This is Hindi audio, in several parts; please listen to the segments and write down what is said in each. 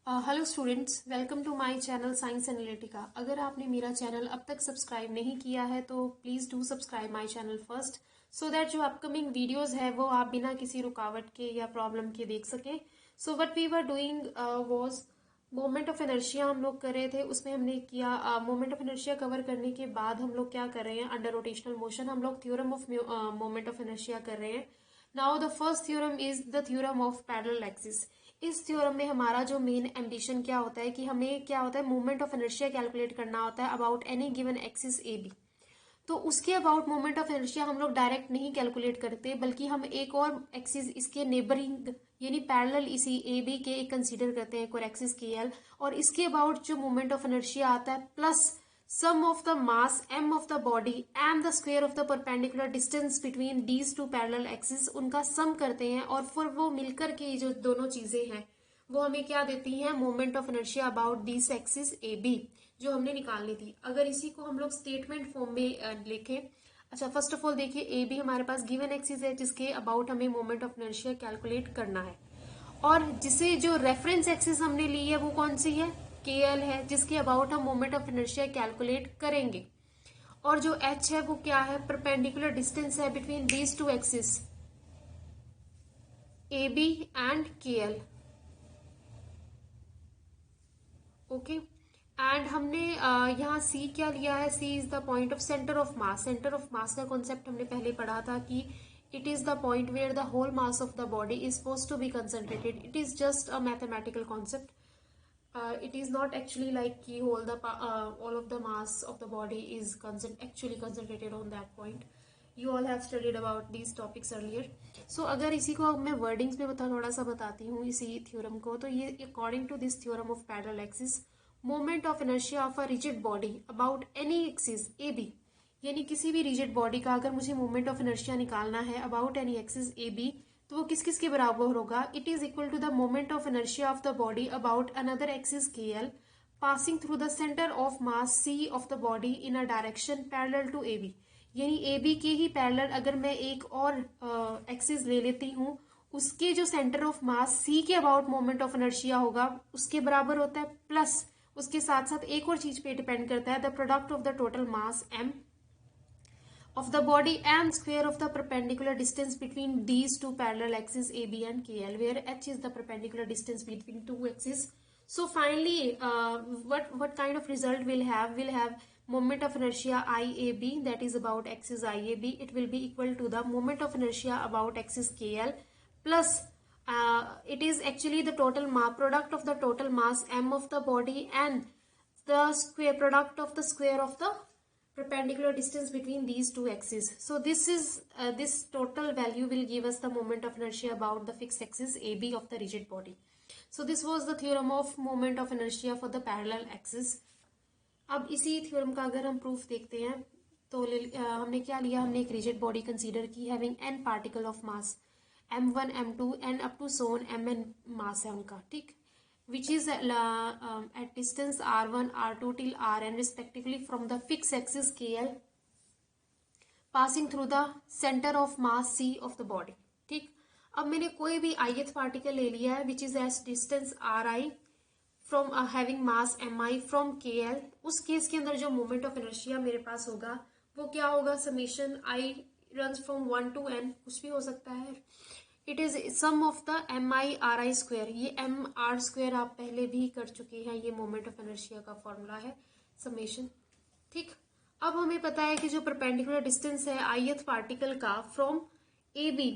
Hello students, welcome to my channel Science Analytica. अगर आपने मेरा चैनल अब तक सब्सक्राइब नहीं किया है तो please do subscribe my channel first, so that जो अपकमिंग वीडियोस है वो आप बिना किसी रुकावट के या प्रॉब्लम के देख सकें। So what we were doing was moment of inertia हम लोग कर रहे थे। उसमें हमने किया मोमेंट ऑफ इनर्शिया कवर करने के बाद हम लोग क्या कर रहे हैं, अंडर रोटेशनल मोशन हम लोग theorem of moment of inertia कर रहे हैं। Now the first theorem is the theorem of parallel axis. इस थ्योरम में हमारा जो मेन एम्बिशन क्या होता है कि हमें क्या होता है, मोमेंट ऑफ इनर्शिया कैलकुलेट करना होता है about any given axis A B. तो उसके अबाउट मोमेंट ऑफ इनर्शिया हम लोग डायरेक्ट नहीं कैलकुलेट करते, बल्कि हम एक और एक्सिस इसके नेबरिंग यानी पैरेलल इसी ए बी के एक कंसीडर करते हैं, एक और एक्सिस के एल, और इसके अबाउट जो मोमेंट ऑफ इनर्शिया आता है plus sum of the mass m of the body and the square of the perpendicular distance between these two parallel axes, उनका सम करते हैं और फिर वो मिलकर के जो दोनों चीजें हैं वो हमें क्या देती हैं, moment of inertia about this axis A B जो हमने निकालनी थी। अगर इसी को हम लोग स्टेटमेंट फॉर्म में लिखें, अच्छा फर्स्ट ऑफ ऑल देखिए, ए बी हमारे पास गिवन एक्सिस है जिसके अबाउट हमें मोमेंट ऑफ इनर्शिया कैलकुलेट करना है, और जिसे जो रेफरेंस एक्सिस हमने ली है वो कौन सी है, के एल है, जिसके अबाउट हम मोमेंट ऑफ इनर्शिया कैलकुलेट करेंगे। और जो एच है वो क्या है, परपेंडिकुलर डिस्टेंस है between these two axis A B and K L. Okay, and हमने यहाँ सी क्या लिया है, C is the point of centre of mass. Centre of mass का कॉन्सेप्ट हमने पहले पढ़ा था कि it is the point where the whole mass of the body is suppose to be concentrated. It is just a mathematical concept. It is not actually like ki all of the mass of the body is actually concentrated on that point. You all have studied about these topics earlier. So अगर इसी को मैं वर्डिंग्स में थोड़ा सा बताती हूँ इसी थ्योरम को, तो ये according to this theorem of parallel axis, moment of inertia of a rigid body about any axis A B, यानी किसी भी रिजिड बॉडी का अगर मुझे मोमेंट ऑफ इनर्शिया निकालना है about any axis A B, तो वो किस किस के बराबर होगा, it is equal to the moment of inertia of the body about another axis K L passing through the centre of mass C of the body in a direction parallel to A B. यानी ए बी के ही पैरेलल अगर मैं एक और एक्सिस ले लेती हूँ, उसके जो सेंटर ऑफ मास सी के अबाउट मोमेंट ऑफ इनर्शिया होगा उसके बराबर होता है, प्लस उसके साथ साथ एक और चीज पे डिपेंड करता है, the product of the total mass M of the body and square of the perpendicular distance between these two parallel axes AB and KL, where h is the perpendicular distance between two axes. So finally, what kind of result we'll have moment of inertia IAB, that is about axis IAB. It will be equal to the moment of inertia about axis KL plus it is actually the total product of the total mass m of the body and the square product of the square of the perpendicular distance between these two axes. So this total value will give us the moment of inertia about the fixed axis AB of the rigid body. So this was the theorem of moment of inertia for the parallel axis. अब इसी थ्योरम का अगर हम प्रूफ देखते हैं तो हमने क्या लिया, हमने एक रिजिड बॉडी कंसीडर की having n particle of mass m1 m2 n up to so on mn mass है उनका, ठीक, which is at distance r1 r2 till rn respectively from the fixed axis kl passing through the center of mass c of the body, ठीक। अब मैंने कोई भी ith पार्टिकल ले लिया है which is at distance ri from having mass mi from kl। उस केस के अंदर जो मोमेंट ऑफ इनर्शिया मेरे पास होगा वो क्या होगा, summation i runs from 1 to n, कुछ भी हो सकता है। It is sum of the M I R I square, ये एम आर स्क्वायर आप पहले भी कर चुके हैं, ये मोमेंट ऑफ इनर्शिया का फॉर्मूला है, समेशन, ठीक। अब हमें पता है कि जो परपेंडिकुलर डिस्टेंस है ith पार्टिकल का फ्रॉम ए बी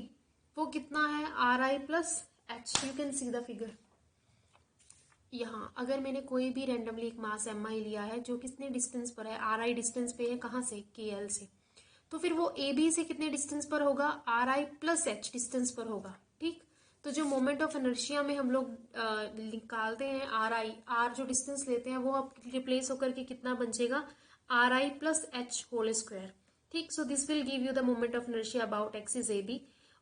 वो कितना है, R I plus H. You can see the figure यहाँ। अगर मैंने कोई भी रेंडमली एक मास एम आई लिया है जो कितने डिस्टेंस पर है, आर आई डिस्टेंस पे है, कहाँ से, के एल से, तो फिर वो ए बी से कितने डिस्टेंस पर होगा, are I plus H distance पर होगा, ठीक। तो जो मोमेंट ऑफ इनर्शिया में हम लोग निकालते हैं आर आई, आर जो डिस्टेंस लेते हैं वो अब रिप्लेस होकर के कितना बचेगा, R I plus H whole square, ठीक। So this will give you the moment of inertia about axis A B,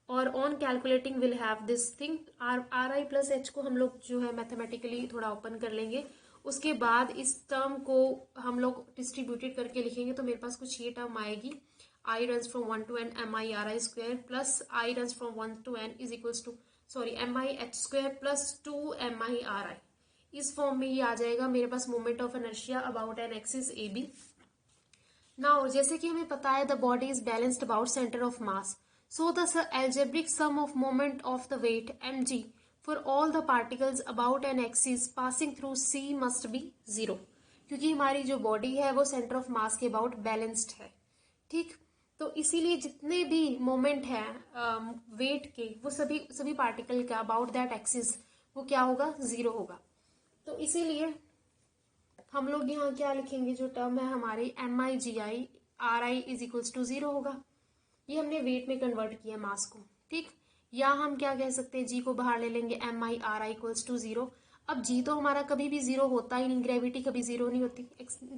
और on calculating will have this thing, R I plus H को हम लोग जो है मैथमेटिकली थोड़ा ओपन कर लेंगे, उसके बाद इस टर्म को हम लोग डिस्ट्रीब्यूटेड करके लिखेंगे, तो मेरे पास कुछ ये टर्म आएगी, I runs from 1 to n mi square plus I runs from 1 to n is equals to mi h square plus 2 mi इस फॉर्म में ये आ जाएगा मेरे पास moment of inertia about an axis A B. Now जैसे कि हमें पता है the body is balanced about centre of mass, so the algebraic sum of moment of the weight mg for all the particles about an axis passing through C must be 0, क्योंकि हमारी जो बॉडी है वो सेंटर ऑफ मास के अबाउट बैलेंस्ड है। ठीक, तो इसीलिए जितने भी मोमेंट है वेट के वो सभी सभी पार्टिकल का अबाउट दैट एक्सिस वो क्या होगा, 0 होगा। तो इसीलिए हम लोग यहाँ क्या लिखेंगे, जो टर्म है हमारी MIGI RI is equals to 0 होगा। ये हमने वेट में कन्वर्ट किया मास को। ठीक, या हम क्या कह सकते हैं, जी को बाहर ले लेंगे, MIRI इक्वल्स टू 0। अब जी तो हमारा कभी भी 0 होता ही नहीं, ग्रेविटी कभी 0 नहीं होती,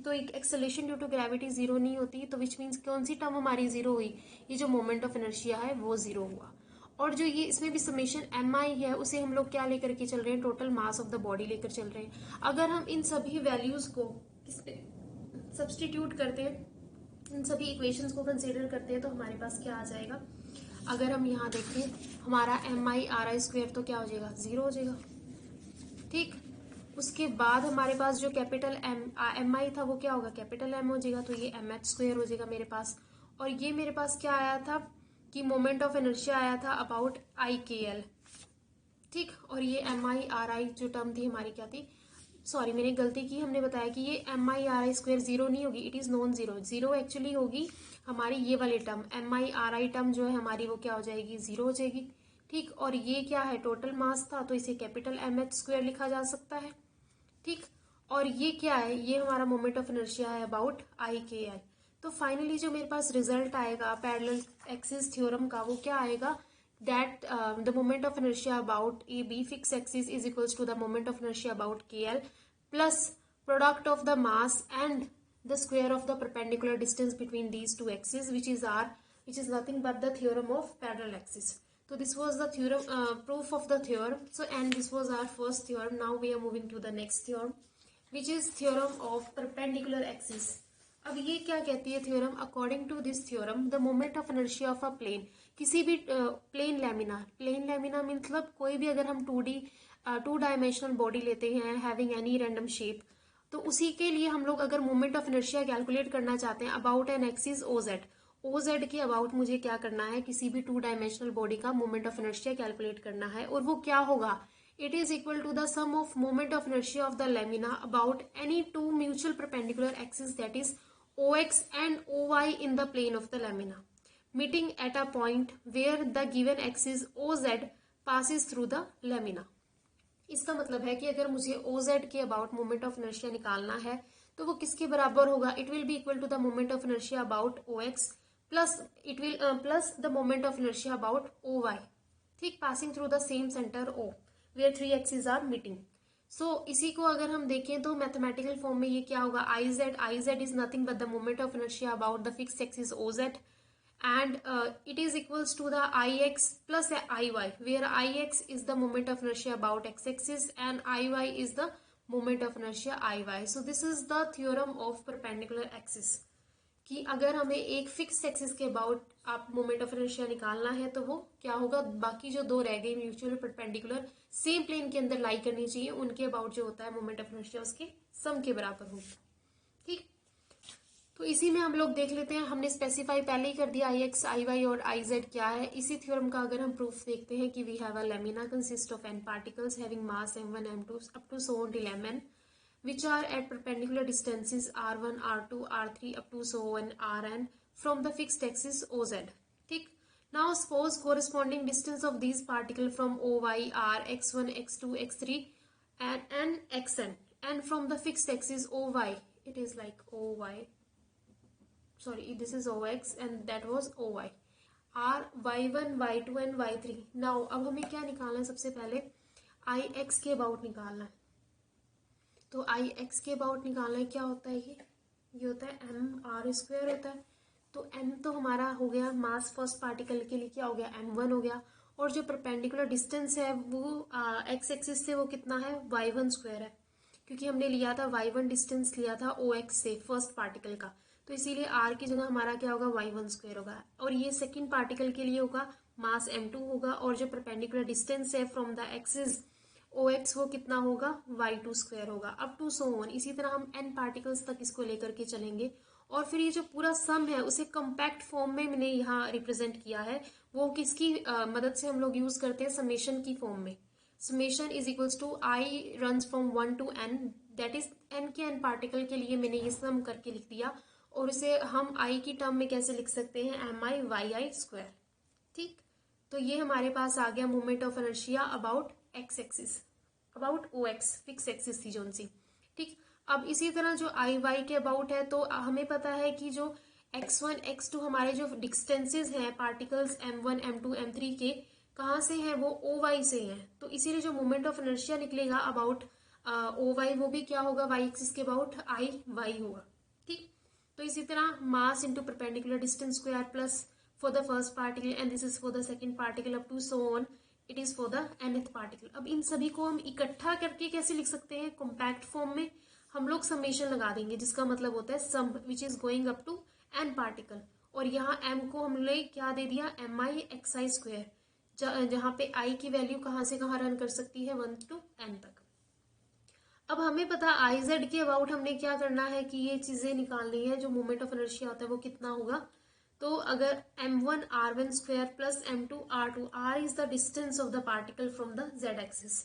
तो एक्सेलेरेशन ड्यू टू ग्रेविटी 0 नहीं होती, तो विच मीन्स कौन सी टर्म हमारी 0 हुई, ये जो मोमेंट ऑफ इनर्शिया है वो 0 हुआ। और जो ये इसमें भी समेशन MI है उसे हम लोग क्या लेकर के चल रहे हैं, total mass of the body लेकर चल रहे हैं। अगर हम इन सभी वैल्यूज को सब्सटीट्यूट करते हैं, इन सभी इक्वेशंस को कंसीडर करते हैं, तो हमारे पास क्या आ जाएगा, अगर हम यहाँ देखें हमारा MIRI स्क्वायर तो क्या हो जाएगा, 0 हो जाएगा। ठीक, उसके बाद हमारे पास जो कैपिटल MI था वो क्या होगा, कैपिटल M हो जाएगा, तो ये MH स्क्वायर हो जाएगा मेरे पास। और ये मेरे पास क्या आया था कि मोमेंट ऑफ इनर्शिया आया था अबाउट IKL। ठीक, और ये MIRI जो टर्म थी हमारी क्या थी, सॉरी मैंने गलती की, हमने बताया कि ये MIRI स्क्वायर 0 नहीं होगी, it is non zero, 0 actually होगी हमारी ये वाली टर्म, MIRI टर्म जो है हमारी वो क्या हो जाएगी, 0 हो जाएगी। ठीक, और ये क्या है, टोटल मास था, तो इसे कैपिटल MH स्क्वायर लिखा जा सकता है। ठीक, और ये क्या है, ये हमारा मोमेंट ऑफ इनर्शिया है अबाउट IKL। तो फाइनली जो मेरे पास रिजल्ट आएगा पैरेलल एक्सिस थ्योरम का वो क्या आएगा, that the moment of inertia about AB fixed axis is equals to the moment of inertia about KL plus product of the mass and the square of the perpendicular distance between these two axes, which is nothing but the theorem of parallel axis. So this was the theorem, proof of the theorem. So and this was our first theorem. Now we are moving to the next theorem, which is theorem of perpendicular axis. अब ये क्या कहती है theorem, according to this theorem the moment of inertia of a plane, किसी भी प्लेन लैमिना मतलब कोई भी, अगर हम 2 डायमेंशनल बॉडी लेते हैं हैविंग एनी रैंडम शेप, तो उसी के लिए हम लोग अगर मोमेंट ऑफ इनर्शिया कैलकुलेट करना चाहते हैं अबाउट एन एक्सिस OZ के अबाउट मुझे क्या करना है, किसी भी 2 डायमेंशनल बॉडी का मोमेंट ऑफ इनर्शिया कैलकुलेट करना है, और वो क्या होगा, it is equal to the sum of moment of inertia of the lamina about any two mutual perpendicular axes, that is OX and OY in the plane of the lamina, meeting at a point where the given axis OZ passes through the lamina. इसका मतलब है कि अगर मुझे OZ के अबाउट मोमेंट ऑफ इनर्शिया निकालना है तो वो किसके बराबर होगा, it will be equal to the moment of inertia about OX plus the moment of inertia about OY, ठीक, passing through the same centre O where 3 axes are meeting. So इसी को अगर हम देखें तो मैथमेटिकल फॉर्म में ये क्या होगा, IZ is nothing but the moment of inertia about the fixed axis OZ, and it is equals to the IX plus IY, where IX is the moment of inertia about X axis and IY is the moment of inertia IY. So this is the theorem of perpendicular axis, कि अगर हमें एक फिक्स एक्सिस के अबाउट आप मोमेंट ऑफ इनर्शिया निकालना है तो वो क्या होगा, बाकी जो 2 रह गए म्यूचुअल परपेंडिकुलर सेम प्लेन के अंदर लाई करनी चाहिए, उनके अबाउट जो होता है मोमेंट ऑफ इनर्शिया उसके सम के बराबर होगा। ठीक, तो इसी में हम लोग देख लेते हैं, हमने स्पेसिफाई पहले ही कर दिया IX IY और IZ क्या है। इसी थ्योरम का अगर हम प्रूफ देखते हैं कि we have a lamina consist of n particles having mass m1 m2 up to so on till mn, which are at perpendicular distances r1 r2 r3 up to so on rn from the fixed axis OZ. ठीक, now suppose corresponding distance of these particles from OY are x1 x2 x3 and xn, and from the fixed axis OY it is like OY, sorry this is OX and that was OY, are y1 y2 and y3. now अब हमें क्या निकालना है, सबसे पहले IX के अबाउट निकालना है, तो IX के अबाउट निकालना है, क्या होता है ये होता है MR स्क्वायर होता है। तो M तो हमारा हो गया मास फर्स्ट पार्टिकल के लिए क्या हो गया, M1 हो गया, और जो परपेंडिकुलर डिस्टेंस है वो X एक्सिस से वो कितना है, y1 स्क्वायर है, क्योंकि हमने लिया था y1 डिस्टेंस लिया था OX से फर्स्ट पार्टिकल का, तो इसीलिए R की जगह हमारा क्या होगा, y1 स्क्वायर होगा, और ये सेकेंड पार्टिकल के लिए होगा मास M2 होगा, और जो परपेंडिकुलर डिस्टेंस है from the axis O X वो कितना होगा y2 होगा, अप टू सो ऑन। इसी तरह हम n पार्टिकल्स तक इसको लेकर के चलेंगे। और फिर ये जो पूरा सम है उसे कम्पैक्ट फॉर्म में मैंने यहाँ रिप्रेजेंट किया है। वो किसकी मदद से हम लोग यूज करते हैं, समेशन की फॉर्म में। Summation is equals to I runs from 1 to n, that is n के n पार्टिकल के लिए मैंने ये सम करके लिख दिया। और इसे हम i की टर्म में कैसे लिख सकते हैं, mi/y²। ठीक, तो ये हमारे पास आ गया moment of inertia about X axis, about O X, fix axis थी जोन सी। ठीक, अब इसी तरह जो आई वाई के अबाउट है, तो हमें पता है कि जो x1 x2 हमारे जो डिस्टेंसेज हैं पार्टिकल्स m1 m2 m3 के, कहाँ से हैं, वो ओ वाई से हैं। तो इसीलिए जो मोमेंट ऑफ इनर्शिया निकलेगा अबाउट ओ वाई, वो भी क्या होगा, वाई एक्सिस के अबाउट आई वाई होगा। ठीक, तो इसी तरह mass into perpendicular distance square plus for the first particle and this is for the second particle up to so on, it is for the nth particle. अब इन सभी को हम इकट्ठा करके कैसे लिख सकते हैं, कॉम्पैक्ट फॉर्म में हम लोग समेशन लगा देंगे, जिसका मतलब होता है sum which is going up to n particle. और यहाँ m को हमने क्या दे दिया, mi/xi², जहाँ पे i की वैल्यू कहाँ से कहाँ रन कर सकती है, 1 to n तक। अब हमें पता आई जेड के अबाउट हमने क्या करना है कि ये चीजें निकालनी है, जो मोमेंट ऑफ इनर्शिया होता है वो कितना होगा। तो अगर m1r1² plus m2r2, r is the distance of the particle from the z axis.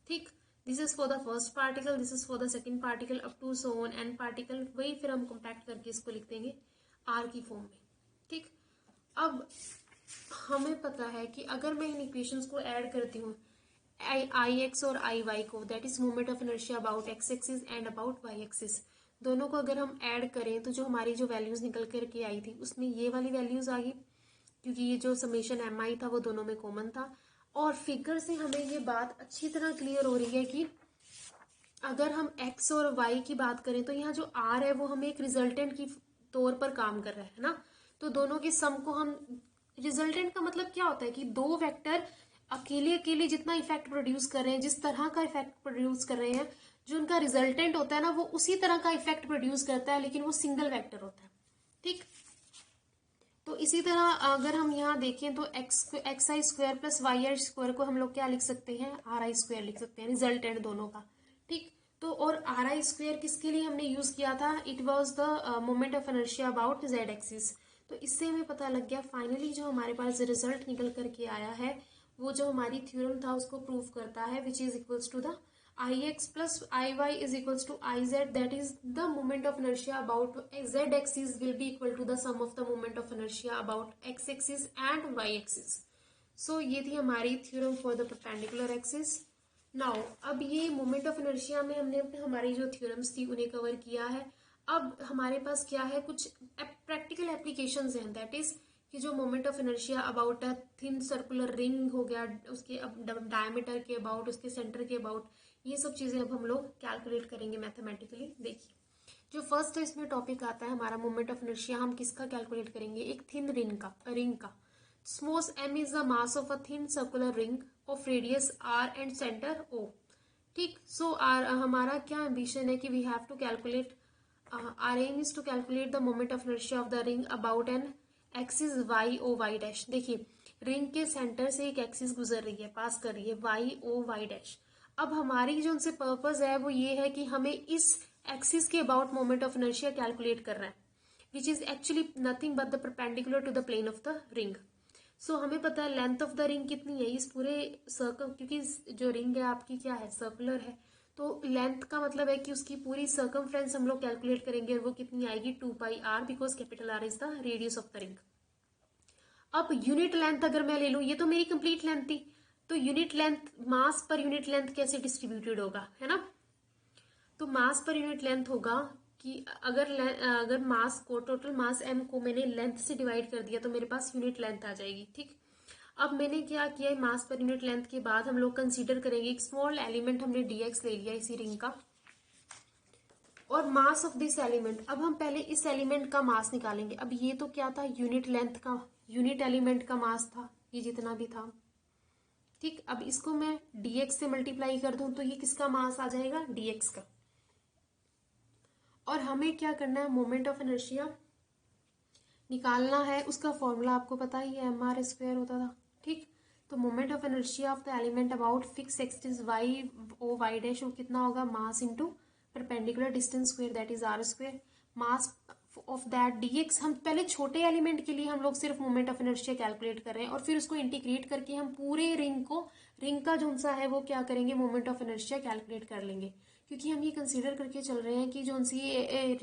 ठीक, this is for the first particle, this is for the second particle up to so on n particle. वही फिर हम कॉम्पैक्ट करके इसको लिख देंगे r की फॉर्म में। ठीक, अब हमें पता है कि अगर मैं इन इक्वेशंस को ऐड करती हूँ, आई एक्स और आई वाई को, that is moment of inertia about X axis and about Y axis, दोनों को अगर हम ऐड करें तो जो हमारी जो वैल्यूज निकल करके आई थी उसमें ये वाली वैल्यूज आ गई, क्योंकि ये जो समेशन एम आई था वो दोनों में कॉमन था। और फिगर से हमें ये बात अच्छी तरह क्लियर हो रही है कि अगर हम x और y की बात करें तो यहाँ जो r है वो हमें एक रिजल्टेंट की तौर पर काम कर रहा है ना। तो दोनों के सम को हम, रिजल्टेंट का मतलब क्या होता है कि दो वेक्टर अकेले अकेले जितना इफेक्ट प्रोड्यूस कर रहे हैं, जिस तरह का इफेक्ट प्रोड्यूस कर रहे हैं, जो उनका रिजल्टेंट होता है ना वो उसी तरह का इफेक्ट प्रोड्यूस करता है, लेकिन वो सिंगल वेक्टर होता है। ठीक, तो इसी तरह अगर हम यहाँ देखें तो xi² प्लस yi² को हम लोग क्या लिख सकते हैं, ri² लिख सकते हैं, रिजल्टेंट दोनों का। ठीक, तो और ri² किसके लिए हमने यूज किया था, it was the moment of inertia about z axis. तो इससे हमें पता लग गया फाइनली जो हमारे पास रिजल्ट निकल करके आया है वो जो हमारी थ्योरम था उसको प्रूव करता है, which is equals to the ix plus iy is equals to iz, that is the moment of inertia about z axis will be equal to the sum of the moment of inertia about x axis and y axis. So ये थी हमारी theorem for the perpendicular axis. Now अब ये moment of inertia में हमने हमारी जो theorems थी उन्हें कवर किया है। अब हमारे पास क्या है, कुछ practical applications हैं, that is कि जो moment of inertia about a thin circular ring हो गया, उसके डायमीटर के अबाउट, उसके सेंटर के अबाउट, ये सब चीजें अब हम लोग कैलकुलेट करेंगे मैथमेटिकली। देखिए, जो फर्स्ट इसमें टॉपिक आता है हमारा मोमेंट ऑफ इनर्शिया, हम किसका कैलकुलेट करेंगे, एक थिन रिंग का। Small m is the mass of a thin circular ring of radius r and centre o। ठीक, सो हमारा क्या एम्बिशन है कि we have to calculate, our aim is to calculate the moment of inertia of the ring about an axis Y O Y dash. देखिए, रिंग के सेंटर से एक एक्सिस गुजर रही है, पास कर रही है, वाई ओ वाई डैश। अब हमारी जो उनसे पर्पस है वो ये है कि हमें इस एक्सिस के about moment of inertia calculate करना है, which is actually nothing but the perpendicular to the plane of the ring. So हमें पता है लेंथ ऑफ द रिंग कितनी है इस पूरे सर्कल, क्योंकि जो रिंग है आपकी क्या है, सर्कुलर है, तो लेंथ का मतलब है कि उसकी पूरी सर्कमफ्रेंस हम लोग कैलकुलेट करेंगे, और वो कितनी आएगी, 2πr, because capital R is the radius of the ring. अब यूनिट लेंथ अगर मैं ले लूँ, ये तो मेरी कंप्लीट लेंथ थी, तो यूनिट लेंथ, मास पर यूनिट लेंथ कैसे डिस्ट्रीब्यूटेड होगा, है ना। तो मास पर यूनिट लेंथ होगा कि अगर मास को, टोटल मास m को मैंने लेंथ से डिवाइड कर दिया तो मेरे पास यूनिट लेंथ आ जाएगी। ठीक, अब मैंने क्या किया है, मास पर यूनिट लेंथ के बाद हम लोग कंसीडर करेंगे एक स्मॉल एलिमेंट, हमने dx ले लिया इसी रिंग का, और मास ऑफ दिस एलिमेंट। अब हम पहले इस एलिमेंट का मास निकालेंगे। अब ये तो क्या था, यूनिट लेंथ का, यूनिट एलिमेंट का मास था, ये जितना भी था। ठीक, अब इसको मैं dx से मल्टीप्लाई कर दूं तो ये किसका मास आ जाएगा, dx का। और हमें क्या करना है, मोमेंट ऑफ इनर्शिया निकालना है, उसका फॉर्मूला आपको पता ही है, mr² होता था। ठीक, तो moment of inertia of the element about fix axis Y O Y dash वो कितना होगा, mass into perpendicular distance square that is R square, mass of that dx। हम पहले छोटे एलिमेंट के लिए हम लोग सिर्फ मोमेंट ऑफ इनर्शिया कैलकुलेट कर रहे हैं और फिर उसको इंटीग्रेट करके हम पूरे रिंग का जो सा है वो क्या करेंगे, मोमेंट ऑफ इनर्शिया कैलकुलेट कर लेंगे, क्योंकि हम ये कंसीडर करके चल रहे हैं कि जो सी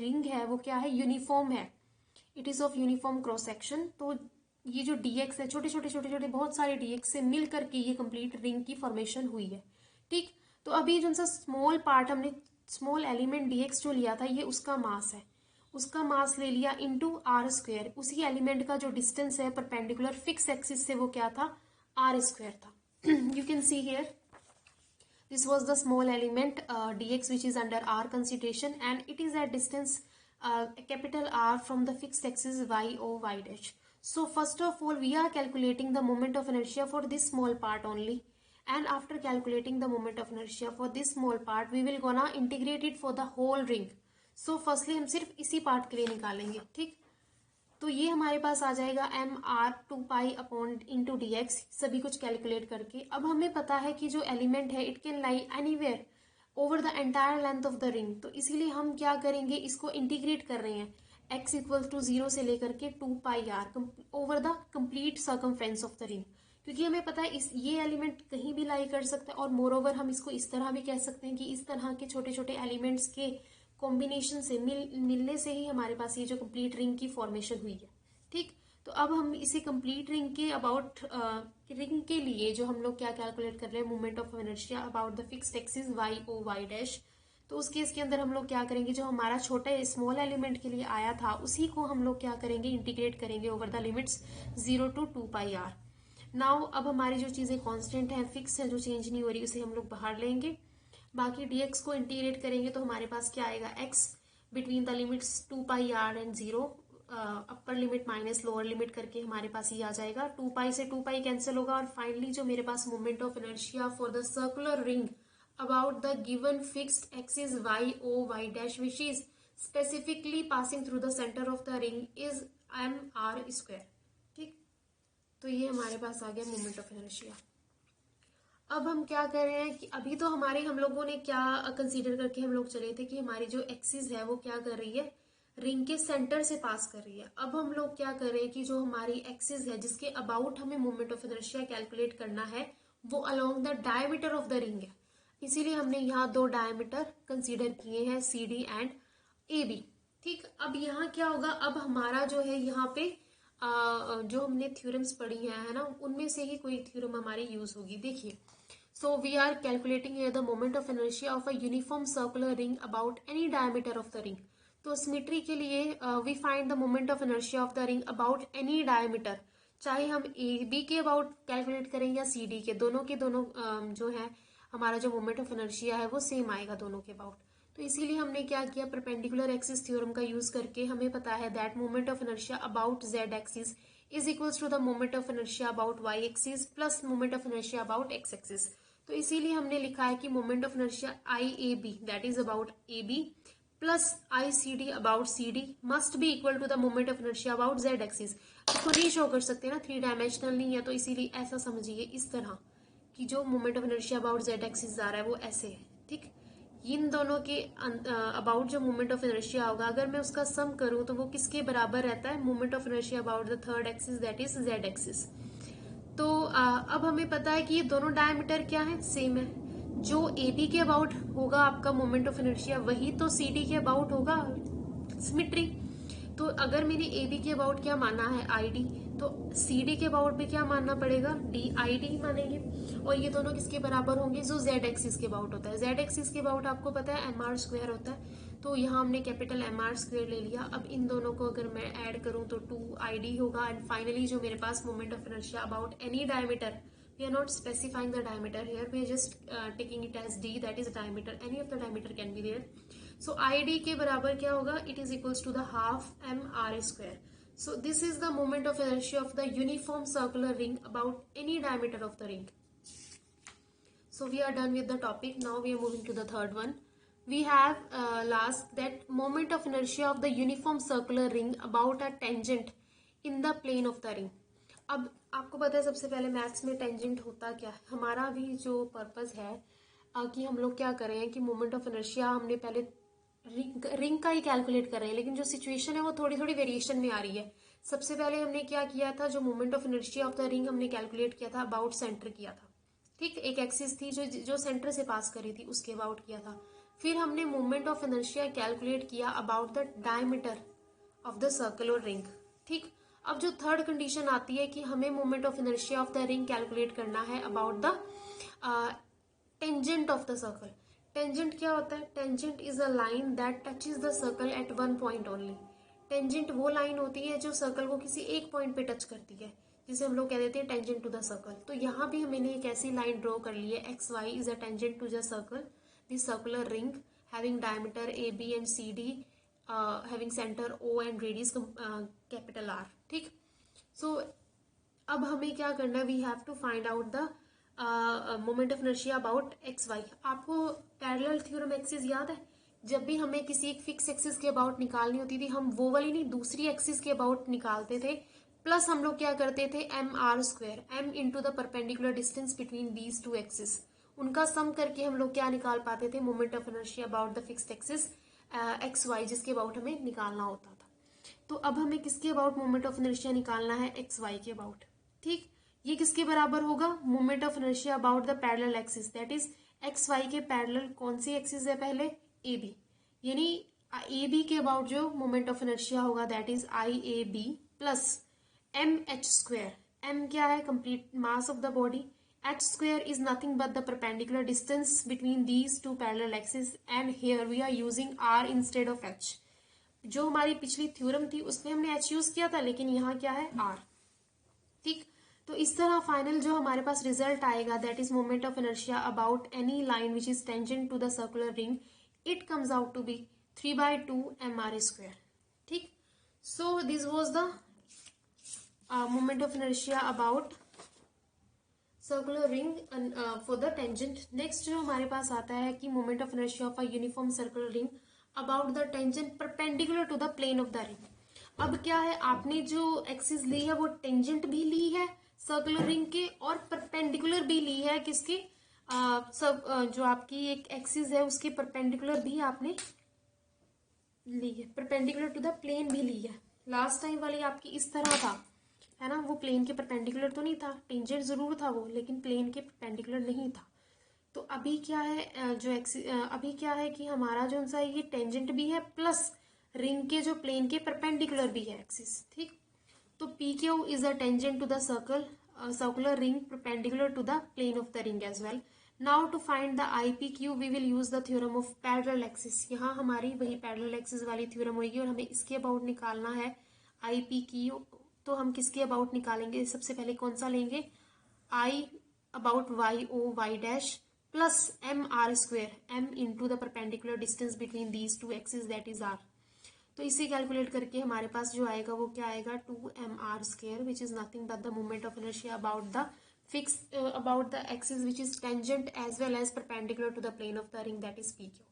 रिंग है वो क्या है, यूनिफॉर्म है, it is of uniform cross section. तो ये जो dx है, छोटे छोटे छोटे छोटे बहुत सारे dx से मिल करके ये कंप्लीट रिंग की फॉर्मेशन हुई है। ठीक, तो अभी जो सा स्मॉल पार्ट हमने स्मॉल एलिमेंट dx जो लिया था ये उसका मास है, उसका मास ले लिया इंटू आर स्क्वायर, उसी एलिमेंट का जो डिस्टेंस है परपेंडिकुलर फिक्स एक्सिस से वो क्या था, आर स्क्वायर था। You can see here this was the small element dx which is under r consideration and it is at distance capital R from the fixed axis y o y dash. So first of all we are calculating the moment of inertia for this small part only, and after calculating the moment of inertia for this small part we will gonna integrate it for the whole ring. So firstly हम सिर्फ इसी पार्ट के लिए निकालेंगे। ठीक, तो ये हमारे पास आ जाएगा M R 2 pi upon into D X, सभी कुछ कैलकुलेट करके। अब हमें पता है कि जो एलिमेंट है it can lie anywhere over the entire length of the ring, तो इसीलिए हम क्या करेंगे, इसको इंटीग्रेट कर रहे हैं x इक्वल टू 0 से लेकर के 2 पाई r over the complete circumference of the ring, क्योंकि हमें पता है इस ये एलिमेंट कहीं भी लाई कर सकता है। और मोर ओवर हम इसको इस तरह भी कह सकते हैं कि इस तरह के छोटे छोटे एलिमेंट्स के कॉम्बिनेशन से मिलने से ही हमारे पास ये जो कंप्लीट रिंग की फॉर्मेशन हुई है। ठीक, तो अब हम इसे कंप्लीट रिंग के अबाउट रिंग के लिए जो हम लोग क्या कैलकुलेट कर रहे हैं, moment of inertia about the fixed axis Y O Y dash. तो उस केस के अंदर हम लोग क्या करेंगे, जो हमारा छोटे स्मॉल एलिमेंट के लिए आया था उसी को हम लोग क्या करेंगे, इंटीग्रेट करेंगे over the limits 0 to 2 pi r। Now अब हमारी जो चीजें कांस्टेंट है, फिक्स है, जो चेंज नहीं हो रही, उसे हम लोग बाहर लेंगे। बाकी dx को इंटीग्रेट करेंगे तो हमारे पास क्या आएगा, x between the limits 2 pi r and 0, upper limit minus lower limit करके हमारे पास ये आ जाएगा। 2 पाई से 2 पाई कैंसिल होगा और फाइनली जो मेरे पास moment of inertia for the circular ring about the given fixed axis Y O Y dash which is specifically passing through the centre of the ring is M R square. ठीक, तो ये हमारे पास आ गया मोमेंट ऑफ इनर्शिया। अब हम क्या कर रहे हैं कि अभी तो हम लोगों ने क्या कंसीडर करके हम लोग चले थे कि हमारी जो एक्सिस है वो क्या कर रही है, रिंग के सेंटर से पास कर रही है। अब हम लोग क्या कर रहे हैं कि जो हमारी एक्सिस है जिसके अबाउट हमें मोमेंट ऑफ इनर्शिया कैलकुलेट करना है वो along the diameter of the ring है, इसीलिए हमने यहाँ दो डायमीटर कंसीडर किए हैं, C D and A B. ठीक, अब यहाँ क्या होगा, अब हमारा जो है यहाँ पे जो हमने थ्योरम्स पढ़ी है ना, उनमें से ही कोई थ्योरम हमारी यूज होगी। देखिए, so we are calculating here the moment of inertia of a uniform circular ring about any diameter of the ring. तो सिमेट्री के लिए we find the moment of inertia of the ring about any diameter, चाहे हम ए बी के अबाउट कैलकुलेट करें या सी डी के, दोनों जो है हमारा जो मोमेंट ऑफ इनर्शिया है वो सेम आएगा दोनों के अबाउट। तो इसीलिए हमने क्या किया, परपेंडिकुलर एक्सिस थ्योरम का यूज करके हमें पता है that moment of inertia about Z axis is equals to the moment of inertia about Y axis plus moment of inertia about X axis. तो इसीलिए हमने लिखा है कि moment of inertia I A B that is about A B plus I C D about C D must be equal to the moment of inertia about Z axis. इसको नहीं शो कर सकते ना, 3 डायमेंशनल नहीं है, तो इसीलिए ऐसा समझिए इस तरह कि जो moment of inertia about Z axis आ रहा है वो ऐसे है। ठीक, इन दोनों के अबाउट जो मोमेंट ऑफ इनर्शिया होगा अगर मैं उसका सम करूं तो वो किसके बराबर रहता है, moment of inertia about the third axis that is Z axis. तो अब हमें पता है कि ये दोनों डायमीटर क्या है, सेम है। जो ए बी के अबाउट होगा आपका मोमेंट ऑफ इनर्शिया वही तो सी डी के अबाउट होगा, सिमेट्री। तो अगर मैंने ए बी के अबाउट क्या माना है आई डी, तो सी डी के अबाउट भी क्या मानना पड़ेगा, डी आई डी मानेंगे। और ये दोनों किसके बराबर होंगे, जो जेड एक्सिस के अबाउट होता है। जेड एक्सिस के अबाउट आपको पता है एम आर स्क्वायर होता है, तो यहाँ हमने कैपिटल एम आर स्क्वायर ले लिया। अब इन दोनों को अगर मैं ऐड करूं तो 2 होगा। एंड फाइनली जो मेरे पास moment of inertia about any diameter, we are not specifying the diameter here, we are just taking it as D that is diameter, any of the diameter can be there. So I D के बराबर क्या होगा, it is equals to the half M R square. So this is the moment of inertia of the uniform circular ring about any diameter of the ring. So we are done with the topic. Now we are moving to the third one. We have last that moment of inertia of the uniform circular ring about a tangent in the plane of the ring. अब आपको पता है सबसे पहले मैथ्स में टेंजेंट होता क्या है। हमारा भी जो पर्पस है कि हम लोग क्या कर रहे हैं कि मोमेंट ऑफ इनर्शिया हमने पहले रिंग का ही कैलकुलेट कर रहे हैं, लेकिन जो सिचुएशन है वो थोड़ी थोड़ी वेरिएशन में आ रही है। सबसे पहले हमने क्या किया था, जो moment of inertia of the ring हमने कैलकुलेट किया था अबाउट सेंटर किया था। ठीक, एक एक्सिस थी जो जो सेंटर से पास करी थी उसके अबाउट किया था। फिर हमने मोमेंट ऑफ इनर्शिया कैलकुलेट किया about the diameter of the circle और रिंग। ठीक, अब जो थर्ड कंडीशन आती है कि हमें moment of inertia of the ring calculate करना है about the tangent of the circle. Tangent क्या होता है? Tangent is a line that touches the circle eight one point only. Tangent वो लाइन होती है जो सर्कल को किसी एक पॉइंट पे टच करती है, जिसे हम लोग कह देते हैं टेंजेंट टू द सर्कल। तो यहाँ भी हमने एक ऐसी लाइन ड्रॉ कर ली है, X Y is a tangent to the circle, the circular ring having diameter A B and C D, having centre O and radius capital R. ठीक, सो अब हमें क्या करना है, we have to find out the moment of inertia about X Y. आपको पैरेलल थ्योरम एक्सिस याद है? जब भी हमें किसी एक फिक्स एक्सिस के अबाउट निकालनी होती थी, हम वो वाली नहीं दूसरी एक्सिस के अबाउट निकालते थे, प्लस हम लोग क्या करते थे, M R square, M into the perpendicular distance between these two axis, उनका सम करके हम लोग क्या निकाल पाते थे, moment of inertia about the fixed axis X Y, जिसके अबाउट हमें निकालना होता था। तो अब हमें किसके अबाउट मोमेंट ऑफ इनर्शिया निकालना है, एक्स वाई के अबाउट। ठीक, ये किसके बराबर होगा, moment of inertia about the parallel axis, that is X Y के पैरेलल कौन सी एक्सिस है पहले, ए बी, यानी ए बी के अबाउट जो मोमेंट ऑफ इनर्शिया होगा that is I A B plus M H square. M क्या है, complete mass of the body, H square is nothing but the perpendicular distance between these two parallel axis, and here we are using are instead of H. जो हमारी पिछली थ्योरम थी उसमें हमने एच यूज किया था, लेकिन यहाँ क्या है, आर। ठीक, तो इस तरह फाइनल जो हमारे पास रिजल्ट आएगा that is moment of inertia about any line which is tangent to the circular ring, it comes out to be 3/2 mr square. ठीक, so this was the moment of inertia about circular ring for the tangent. Next जो हमारे पास आता है कि moment of inertia of a uniform circular ring about the tangent perpendicular to the plane of the ring. अब क्या है, आपने जो एक्सिस ली है वो टेंजेंट भी ली है सर्कुलर रिंग के और परपेंडिकुलर भी ली है किसके, जो आपकी एक एक्सिस है उसके परपेंडिकुलर भी आपने ली है, परपेंडिकुलर टू द प्लेन भी ली है। लास्ट टाइम वाली आपकी इस तरह था, है ना, वो प्लेन के परपेंडिकुलर तो नहीं था, टेंजेंट जरूर था वो, लेकिन प्लेन के परपेंडिकुलर नहीं था। तो अभी क्या है, अभी क्या है कि हमारा जो सा ये टेंजेंट भी है प्लस रिंग के जो प्लेन के परपेंडिकुलर भी है एक्सिस। ठीक, तो P Q is a tangent to the circle circular ring perpendicular to the plane of the ring as well. Now to find the I P Q we will use the theorem of parallel axis. यहाँ हमारी वही पैरेलल एक्सिस वाली थ्योरम होगी और हमें इसके अबाउट निकालना है आई पी क्यू। तो हम किसके अबाउट निकालेंगे, सबसे पहले कौन सा लेंगे, I about Y O Y dash plus M R square, M into the perpendicular distance between these two axis that is R. तो इसे कैलकुलेट करके हमारे पास जो आएगा वो क्या आएगा, 2mr square which is nothing but the moment of inertia about the fix about the axis which is tangent as well as perpendicular to the plane of the ring that is P Q.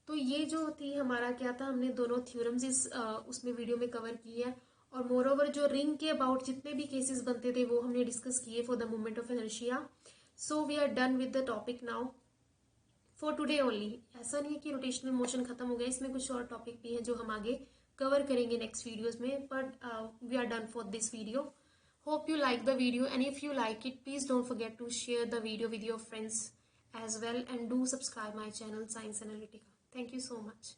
तो ये जो थी हमारा क्या था, हमने दोनों थ्योरम्स इस उसमें वीडियो में कवर की है, और मोर ओवर जो रिंग के अबाउट जितने भी केसेस बनते थे वो हमने डिस्कस किए for the moment of inertia. So we are done with the topic now for today only. ऐसा नहीं है कि रोटेशनल मोशन खत्म हो गया, इसमें कुछ और टॉपिक भी है जो हम आगे कवर करेंगे नेक्स्ट वीडियोस में, but we are done for this video. Hope you like the video, and if you like it, please don't forget to share the video with your friends as well, and do subscribe my channel Science Analytica. Thank you so much.